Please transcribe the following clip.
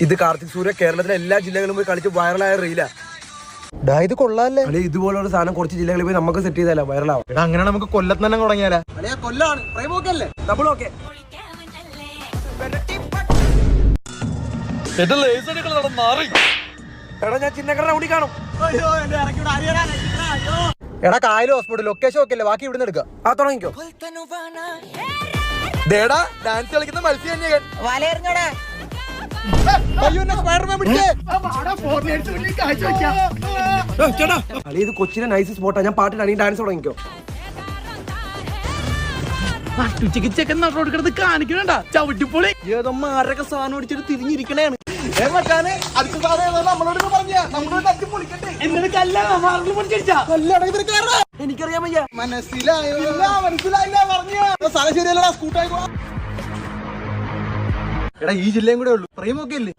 ഇത് കാർത്തിക് സൂര്യ കേരളത്തിലെ എല്ലാ ജില്ലകളിലും പോയി കളിച്ച് വൈറലായ റീലാ. ഇത് കൊള്ളാല്ലേ? ഇതുപോലുള്ള സാധനം കുറച്ച് ജില്ലകളിൽ പോയി നമുക്ക് സെറ്റ് ചെയ്താലോ വൈറലാവും. അങ്ങനെ നമുക്ക് കൊല്ലത്ത് തന്നെ തുടങ്ങിയാലോ? കൊല്ലാണ് ഡബിൾ ഓക്കെ. എടാ ഞാൻ ചിന്നക്കട റൗണ്ടി കാണും. എടാ കായൽ ഹോസ്പിറ്റൽ ലൊക്കേഷൻ ഒക്കെ അല്ലേ, ബാക്കി ഇവിടുന്ന് എടുക്കാം. ആ തുടങ്ങിക്കോ. ഡാൻസ് കളിക്കുന്ന മത്സ്യം ഇത് കൊച്ചിനെ നൈസ് സ്പോട്ടാ. ഞാൻ പാട്ടിനാണ് ഈ ഡാൻസ് തുടങ്ങിക്കോ. കാണിക്കണ ചവിട്ടിപ്പൊളി ഏതോമാരൊക്കെ സാധനം അടിച്ചിട്ട് തിരിഞ്ഞിരിക്കണേണ്. എനിക്കറിയാൻ വയ്യ. എടാ ഈ ജില്ലയും കൂടെ ഉള്ളു, പ്രേമൊക്കെ ഇല്ലേ?